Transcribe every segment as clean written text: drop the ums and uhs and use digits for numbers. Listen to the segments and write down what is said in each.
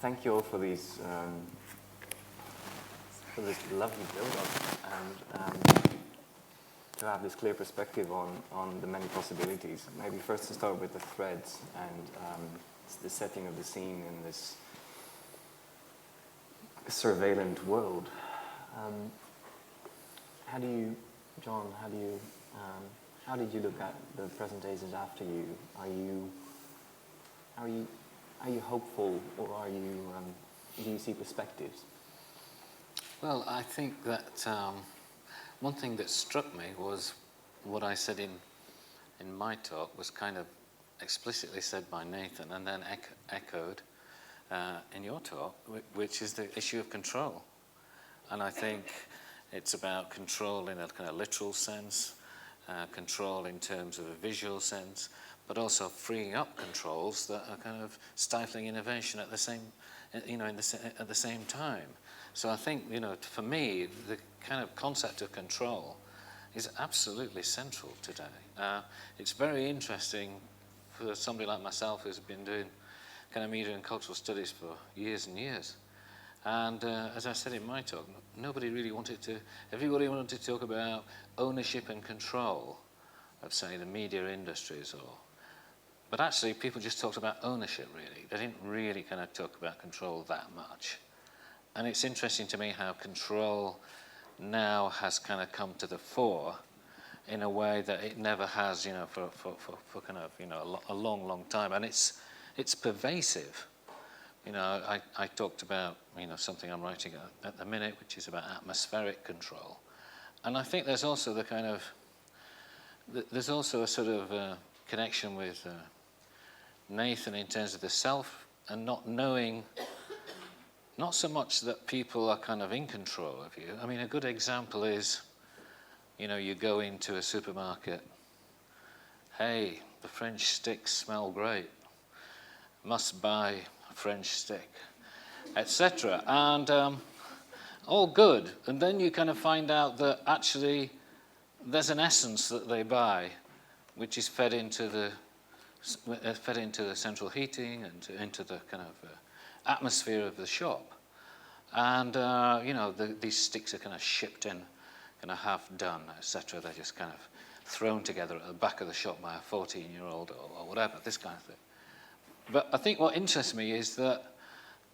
thank you all for these for this lovely build-up and to have this clear perspective on the many possibilities. Maybe first to start with the threads and the setting of the scene in this surveillant world. How do you, John? How did you look at the presentations after you? Are you hopeful, or do you see perspectives? Well, I think that one thing that struck me was what I said in my talk was kind of explicitly said by Nathan and then echoed in your talk, which is the issue of control. And I think it's about control in a kind of literal sense, control in terms of a visual sense, but also freeing up controls that are kind of stifling innovation at the same, at the same time. So I think, for me, the kind of concept of control is absolutely central today. It's very interesting for somebody like myself who's been doing kind of media and cultural studies for years and years. And as I said in my talk, everybody wanted to talk about ownership and control of, say, the media industries, but actually people just talked about ownership, really. They didn't really kind of talk about control that much. And it's interesting to me how control now has kind of come to the fore in a way that it never has, for kind of, a long, long time. And it's pervasive. I talked about, something I'm writing at the minute, which is about atmospheric control. And I think there's also there's also a sort of connection with Nathan in terms of the self and not knowing, not so much that people are kind of in control of you. I mean, a good example is, you go into a supermarket, hey, the French sticks smell great, must buy a French stick, etc. And all good. And then you kind of find out that actually there's an essence that they buy, which is fed into the central heating and into the kind of atmosphere of the shop. And, these sticks are kind of shipped in, kind of half done, etc. They're just kind of thrown together at the back of the shop by a 14-year-old or whatever, this kind of thing. But I think what interests me is that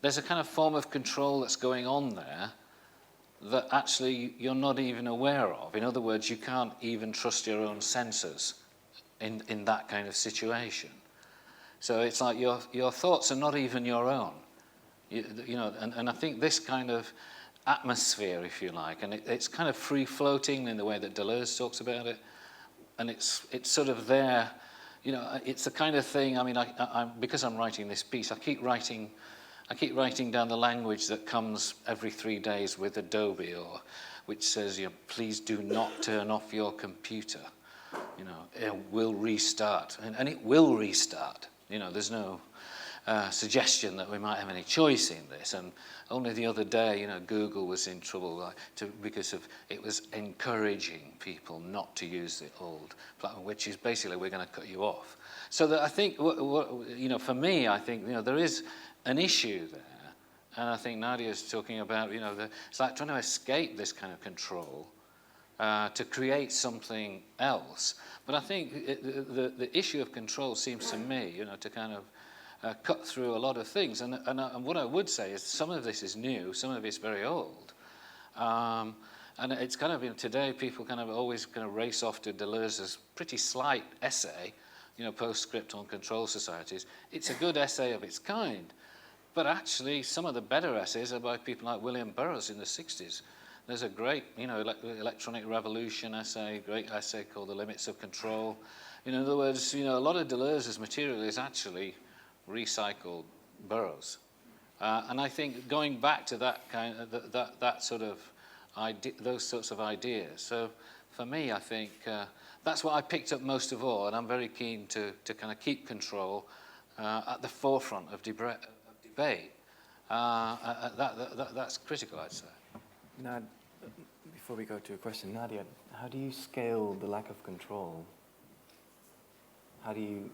there's a kind of form of control that's going on there that actually you're not even aware of. In other words, you can't even trust your own senses in that kind of situation. So it's like your thoughts are not even your own. And I think this kind of atmosphere, if you like, and it's kind of free-floating in the way that Deleuze talks about it, and it's sort of there. It's the kind of thing. I mean, because I'm writing this piece, I keep writing down the language that comes every 3 days with Adobe, or which says, please do not turn off your computer. It will restart, and it will restart. There's no suggestion that we might have any choice in this. And only the other day, Google was in trouble because it was encouraging people not to use the old platform, which is basically, we're going to cut you off. So that I think, for me, I think there is an issue there, and I think Nadia's talking about it's like trying to escape this kind of control to create something else. But I think the issue of control seems to me, to kind of cut through a lot of things. And what I would say is some of this is new, some of it's very old. And it's kind of, today people kind of always kind of race off to Deleuze's pretty slight essay, Postscript on Control Societies. It's a good essay of its kind. But actually, some of the better essays are by people like William Burroughs in the 60s. There's a great, electronic revolution essay, great essay called The Limits of Control. In other words, a lot of Deleuze's material is actually recycled Burroughs. And I think going back to that kind of, that sort of idea, those sorts of ideas. So for me, I think that's what I picked up most of all, and I'm very keen to kind of keep control at the forefront of debate. That's critical, I'd say. Now, before we go to a question, Nadia, how do you scale the lack of control? How do you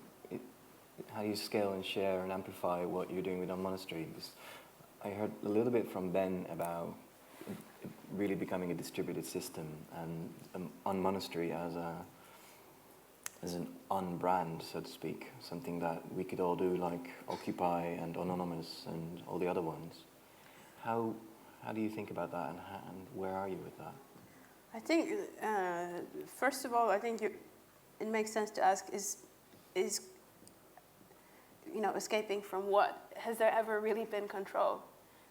scale and share and amplify what you're doing with our monastery? Because I heard a little bit from Ben about it really becoming a distributed system and on monastery as an on-brand, so to speak, something that we could all do, like Occupy and Anonymous and all the other ones. How do you think about that, and where are you with that? I think, first of all, I think it makes sense to ask, is escaping from what? Has there ever really been control?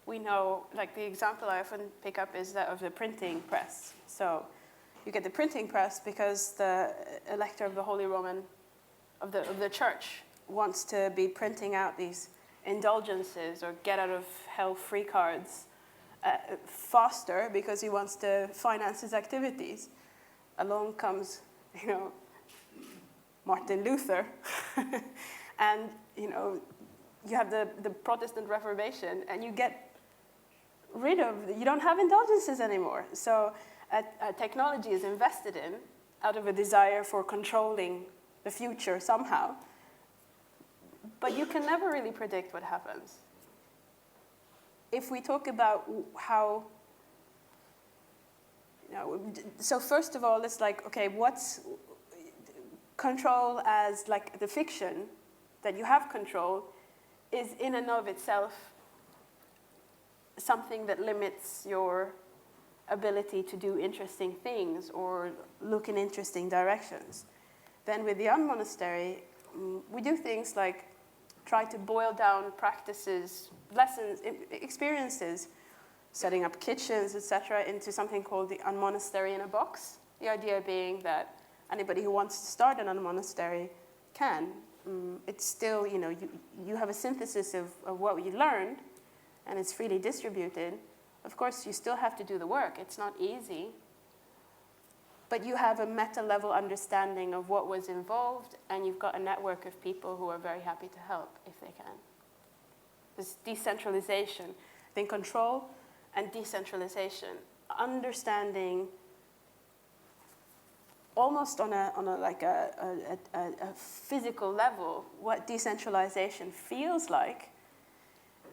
We know, like the example I often pick up is that of the printing press. So you get the printing press because the elector of the Holy Roman, of the church, wants to be printing out these indulgences or get out of hell free cards faster because he wants to finance his activities. Along comes, Martin Luther, and you have the Protestant Reformation, and you don't have indulgences anymore. So technology is invested in out of a desire for controlling the future somehow. But you can never really predict what happens. If we talk about how, so first of all, it's like, okay, what's control as like the fiction that you have control is in and of itself something that limits your ability to do interesting things or look in interesting directions. Then with the monastery, we do things like try to boil down practices, lessons, experiences, setting up kitchens, etc., into something called the monastery in a box. The idea being that anybody who wants to start an monastery can. It's still, you have a synthesis of what you learned, and it's freely distributed. Of course, you still have to do the work. It's not easy. But you have a meta-level understanding of what was involved, and you've got a network of people who are very happy to help if they can. This decentralization, I think control and decentralization, understanding almost on a physical level what decentralization feels like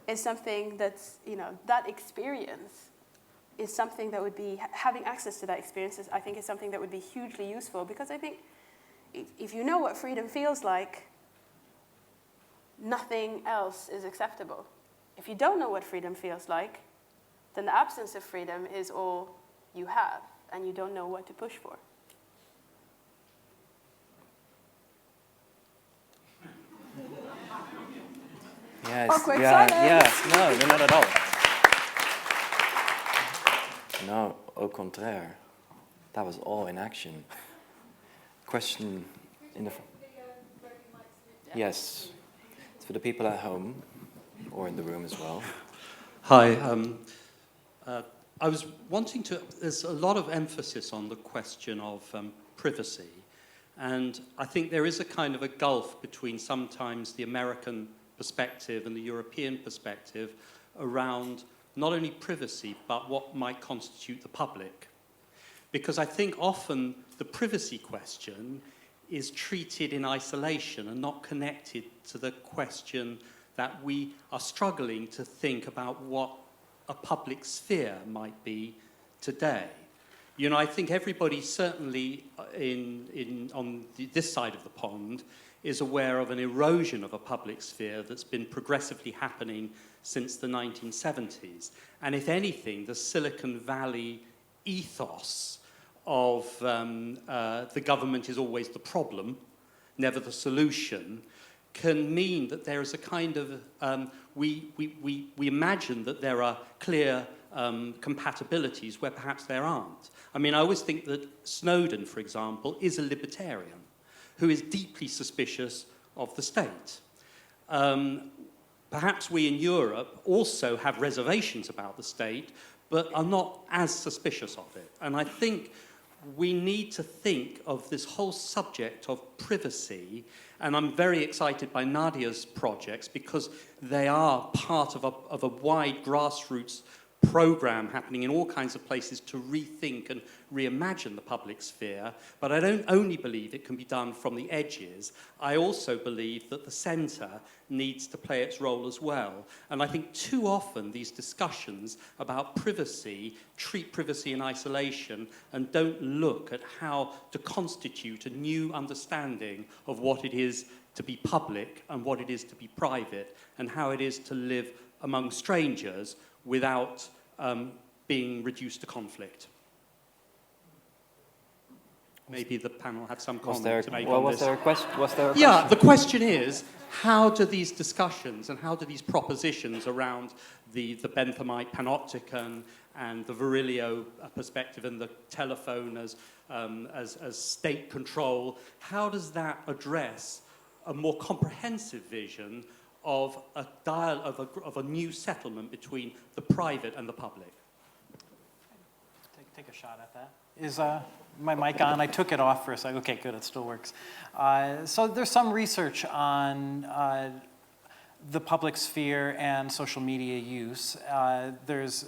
is something that's, that experience is something that would be, having access to that experience, I think is something that would be hugely useful, because I think if you know what freedom feels like, nothing else is acceptable. If you don't know what freedom feels like, then the absence of freedom is all you have, and you don't know what to push for. Yes, Awkward silence. No, not at all. No, au contraire. That was all in action. Question in the... Yes. It's for the people at home, or in the room as well. Hi. I was wanting to... There's a lot of emphasis on the question of privacy. And I think there is a kind of a gulf between sometimes the American perspective and the European perspective around not only privacy, but what might constitute the public. Because I think often the privacy question is treated in isolation and not connected to the question that we are struggling to think about what a public sphere might be today. I think everybody certainly on this side of the pond is aware of an erosion of a public sphere that's been progressively happening since the 1970s. And if anything, the Silicon Valley ethos of the government is always the problem, never the solution, can mean that there is a kind of, we imagine that there are clear compatibilities where perhaps there aren't. I mean, I always think that Snowden, for example, is a libertarian who is deeply suspicious of the state. Perhaps we in Europe also have reservations about the state, but are not as suspicious of it. And I think we need to think of this whole subject of privacy, and I'm very excited by Nadia's projects because they are part of a wide grassroots program happening in all kinds of places to rethink and reimagine the public sphere, but I don't only believe it can be done from the edges. I also believe that the centre needs to play its role as well. And I think too often these discussions about privacy treat privacy in isolation and don't look at how to constitute a new understanding of what it is to be public and what it is to be private, and how it is to live among strangers without being reduced to conflict. Maybe the panel have some comment to make on this. Was there a Yeah, question? the question is, how do these discussions and how do these propositions around the Benthamite panopticon and the Virilio perspective and the telephone as state control, how does that address a more comprehensive vision of a new settlement between the private and the public? Take a shot at that. Is my mic on? I took it off for a second. Okay, good, it still works. So there's some research on the public sphere and social media use. There's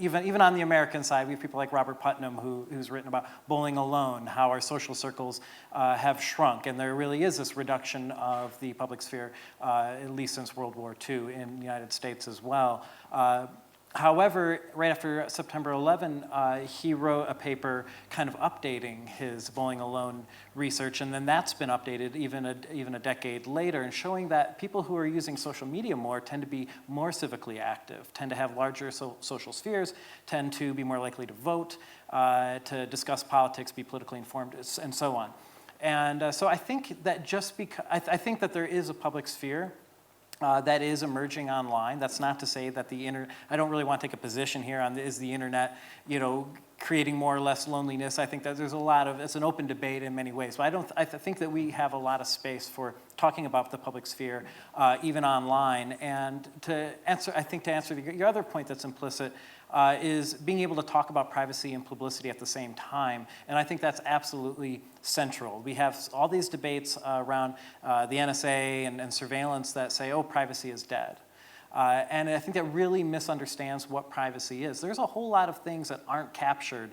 even on the American side, we have people like Robert Putnam who's written about bowling alone, how our social circles have shrunk, and there really is this reduction of the public sphere, at least since World War II in the United States as well. However, right after September 11, he wrote a paper kind of updating his bowling alone research, and then that's been updated even a decade later, and showing that people who are using social media more tend to be more civically active, tend to have larger social spheres, tend to be more likely to vote, to discuss politics, be politically informed, and so on. And so I think that just because I think that there is a public sphere that is emerging online. That's not to say that I don't really want to take a position here on is the internet, creating more or less loneliness. I think that there's it's an open debate in many ways. But I think that we have a lot of space for talking about the public sphere, even online. And to answer your other point that's implicit, is being able to talk about privacy and publicity at the same time. And I think that's absolutely central. We have all these debates around the NSA and surveillance that say, oh, privacy is dead. And I think that really misunderstands what privacy is. There's a whole lot of things that aren't captured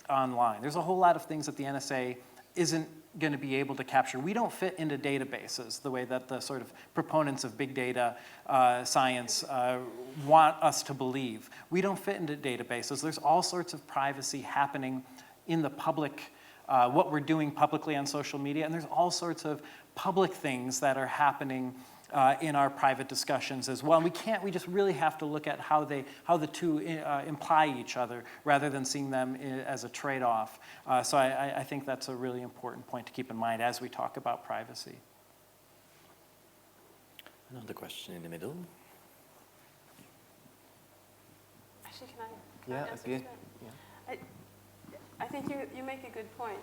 online. There's a whole lot of things that the NSA isn't going to be able to capture. We don't fit into databases the way that the sort of proponents of big data science want us to believe. We don't fit into databases. There's all sorts of privacy happening in the public, what we're doing publicly on social media, and there's all sorts of public things that are happening in our private discussions as well. And we just really have to look at how the two imply each other rather than seeing them as a trade-off. So I think that's a really important point to keep in mind as we talk about privacy. Another question in the middle. Actually, can I answer this? Yeah. I think you make a good point.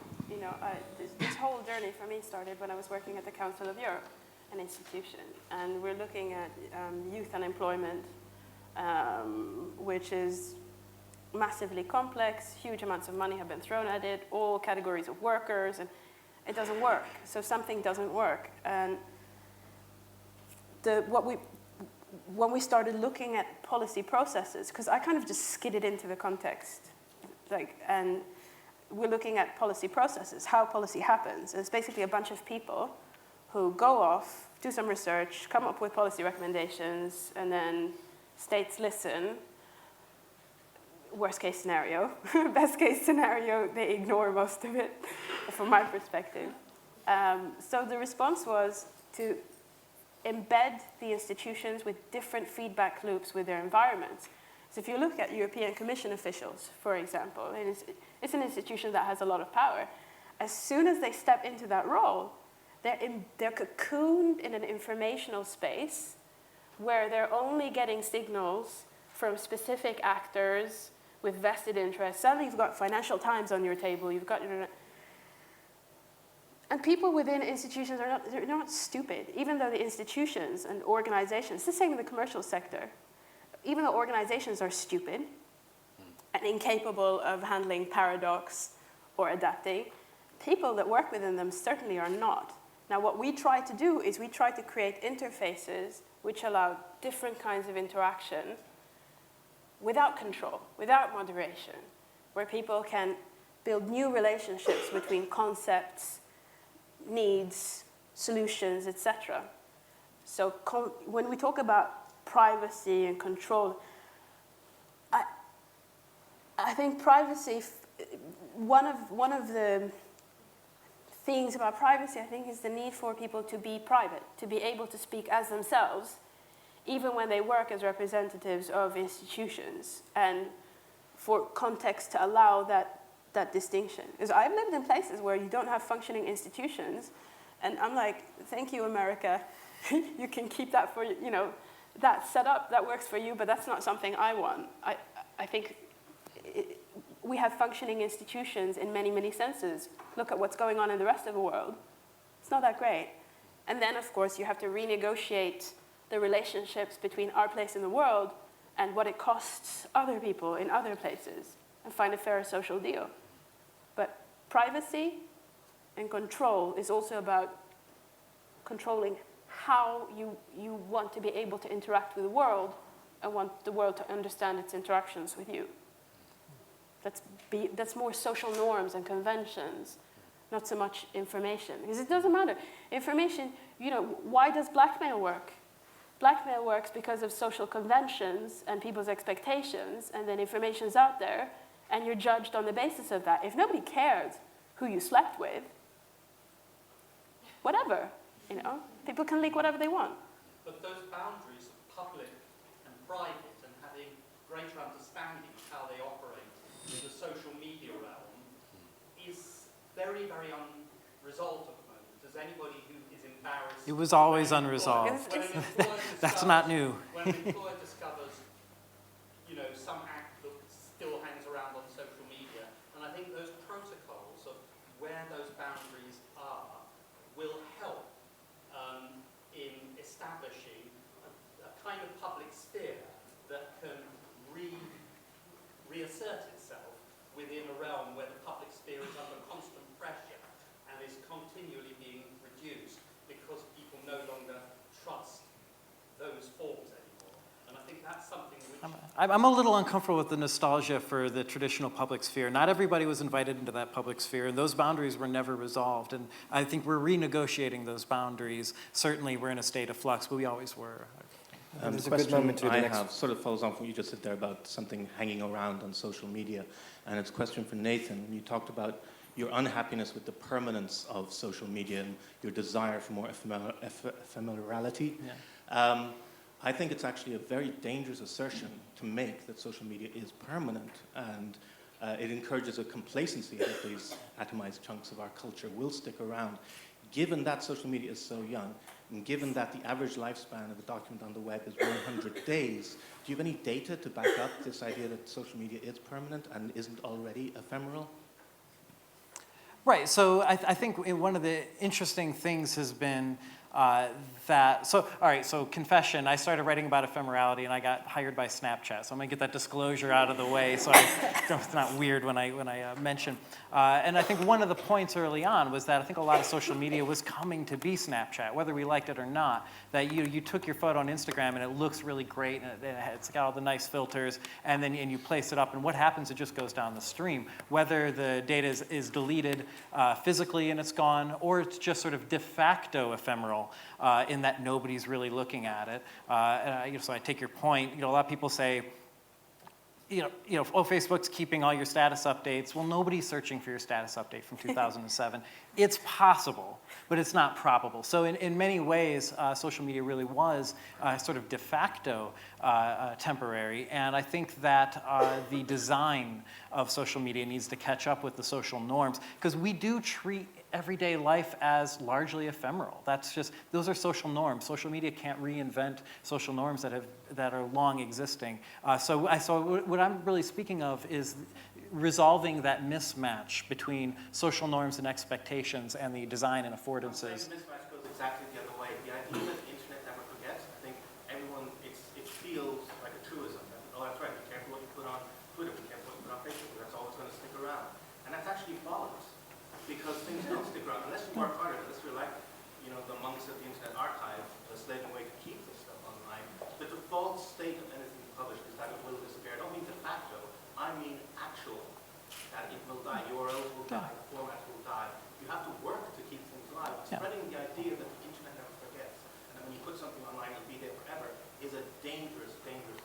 This whole journey for me started when I was working at the Council of Europe, an institution, and we're looking at youth unemployment, which is massively complex. Huge amounts of money have been thrown at it, all categories of workers, and it doesn't work. So something doesn't work. And when we started looking at policy processes, because I kind of just skidded into the context, and we're looking at policy processes, how policy happens. And it's basically a bunch of people who go off, do some research, come up with policy recommendations, and then states listen. Worst case scenario. Best case scenario, they ignore most of it, from my perspective. So the response was to embed the institutions with different feedback loops with their environments. So if you look at European Commission officials, for example, it's an institution that has a lot of power. As soon as they step into that role, they're cocooned in an informational space where they're only getting signals from specific actors with vested interests. Suddenly you've got Financial Times on your table, and people within institutions they're not stupid, even though the institutions and organizations, it's the same in the commercial sector, even though organizations are stupid and incapable of handling paradox or adapting, people that work within them certainly are not. Now, what we try to do is we try to create interfaces which allow different kinds of interaction without control, without moderation, where people can build new relationships between concepts, needs, solutions, etc. So when we talk about privacy and control, I think privacy, one of the things about privacy, I think, is the need for people to be private, to be able to speak as themselves, even when they work as representatives of institutions, and for context to allow that distinction. Because I've lived in places where you don't have functioning institutions, and I'm like, thank you, America. You can keep that for, that setup, that works for you, but that's not something I want. I think we have functioning institutions in many, many senses. Look at what's going on in the rest of the world. It's not that great. And then, of course, you have to renegotiate the relationships between our place in the world and what it costs other people in other places and find a fair social deal. But privacy and control is also about controlling how you want to be able to interact with the world and want the world to understand its interactions with you. That's more social norms and conventions, not so much information. Because it doesn't matter. Information, why does blackmail work? Blackmail works because of social conventions and people's expectations, and then information's out there, and you're judged on the basis of that. If nobody cared who you slept with, whatever, people can leak whatever they want. But those boundaries of public and private and having greater understanding of how they operate in the social media realm is very, very unresolved at the moment. Does anybody who is embarrassed... It was always unresolved. That's not new. When an employer discovers, some act that still hangs around on social media, and I think those protocols of where those boundaries are will help in establishing a kind of public sphere that can reassert itself within a realm where the public sphere is under constant pressure and is continually being reduced because people no longer trust those forms anymore. And I think that's something which... I'm a little uncomfortable with the nostalgia for the traditional public sphere. Not everybody was invited into that public sphere, and those boundaries were never resolved. And I think we're renegotiating those boundaries. Certainly, we're in a state of flux, but we always were. The question I have sort of follows on from what you just said there about something hanging around on social media. And it's a question for Nathan. You talked about your unhappiness with the permanence of social media and your desire for more ephemerality. Yeah. I think it's actually a very dangerous assertion to make that social media is permanent, and it encourages a complacency that these atomized chunks of our culture will stick around. Given that social media is so young, and given that the average lifespan of a document on the web is 100 days, do you have any data to back up this idea that social media is permanent and isn't already ephemeral? Right, so I think one of the interesting things has been so confession, I started writing about ephemerality and I got hired by Snapchat, so I'm gonna get that disclosure out of the way so it's not weird when I mention. And I think one of the points early on was that I think a lot of social media was coming to be Snapchat, whether we liked it or not, that you took your photo on Instagram and it looks really great and it's got all the nice filters, and then you place it up, and what happens, it just goes down the stream. Whether the data is deleted physically and it's gone, or it's just sort of de facto ephemeral, in that nobody's really looking at it. So I take your point. A lot of people say, Facebook's keeping all your status updates. Well, nobody's searching for your status update from 2007. It's possible, but it's not probable. So in many ways, social media really was sort of de facto temporary. And I think that the design of social media needs to catch up with the social norms, because we do treat everyday life as largely ephemeral. Those are social norms. Social media can't reinvent social norms that are long existing. So what I'm really speaking of is resolving that mismatch between social norms and expectations and the design and affordances. The mismatch goes exactly the other way. The idea that the internet never forgets, I think everyone, it feels like a truism. Oh, that's right, be careful what you put on Twitter, be careful what you put on Facebook, that's always going to stick around. And that's actually false, because things don't stick around. Unless you work harder, unless you're like, the monks of the Internet Archive, slaving away to keep this stuff online. The default state of anything published is that it will disappear. I don't mean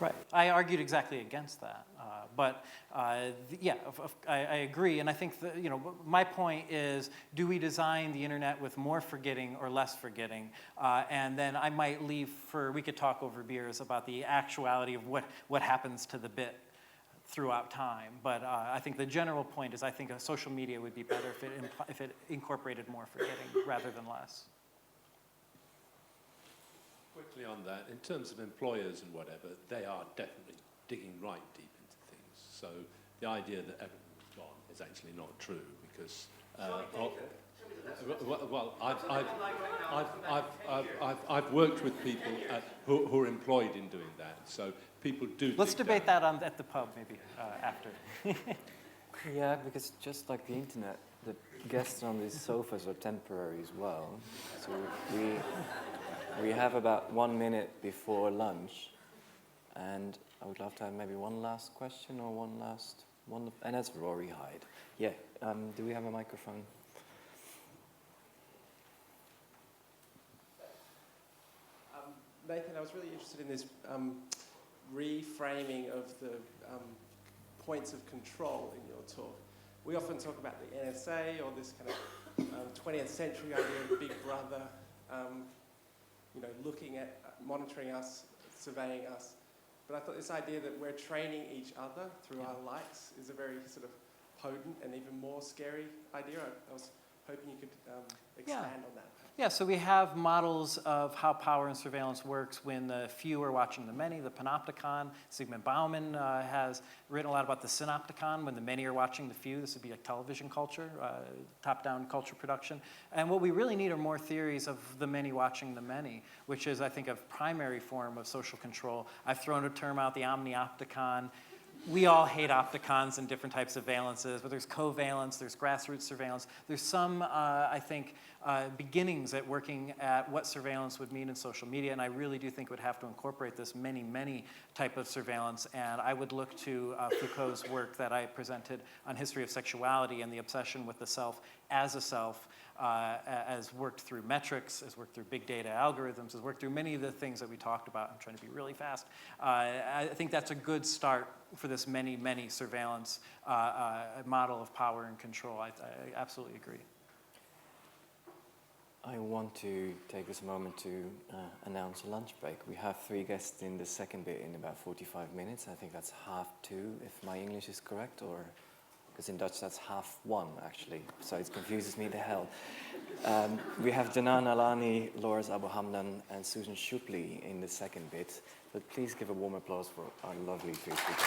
Right. I argued exactly against that, I agree, and I think that, my point is, do we design the internet with more forgetting or less forgetting? And then I might leave we could talk over beers about the actuality of what happens to the bit throughout time. But I think the general point is, I think social media would be better if it incorporated more forgetting rather than less. Quickly on that, in terms of employers and whatever, they are definitely digging right deep into things. So the idea that everyone's gone is actually not true, because I've worked with people who are employed in doing that. So people do. Let's debate that at the pub maybe after. Yeah, because just like the internet, the guests on these sofas are temporary as well. So we have about 1 minute before lunch, and I would love to have maybe one last question or one, and that's Rory Hyde. Yeah, do we have a microphone? Nathan, I was really interested in this reframing of the points of control in your talk. We often talk about the NSA or this kind of 20th century idea of Big Brother, looking at, monitoring us, surveying us. But I thought this idea that we're training each other through our likes is a very sort of potent and even more scary idea. I was hoping you could expand on that. Yeah, so we have models of how power and surveillance works when the few are watching the many, the panopticon. Zygmunt Bauman has written a lot about the synopticon, when the many are watching the few. This would be like television culture, top-down culture production. And what we really need are more theories of the many watching the many, which is, I think, a primary form of social control. I've thrown a term out, the omniopticon. We all hate opticons and different types of valences, but there's covalence, there's grassroots surveillance. There's some, I think, beginnings at working at what surveillance would mean in social media, and I really do think it would have to incorporate this many type of surveillance, and I would look to Foucault's work that I presented on history of sexuality and the obsession with the self as a self, as worked through metrics, as worked through big data algorithms, as worked through many of the things that we talked about. I'm trying to be really fast. I think that's a good start for this many surveillance model of power and control. I absolutely agree. I want to take this moment to announce a lunch break. We have 3 guests in the second bit in about 45 minutes. I think that's 1:30, if my English is correct, or because in Dutch that's 1:30 actually, so it confuses me to hell. We have Janan Alani, Loris Abu Hamdan, and Susan Shupley in the second bit, but please give a warm applause for our lovely 3 speakers.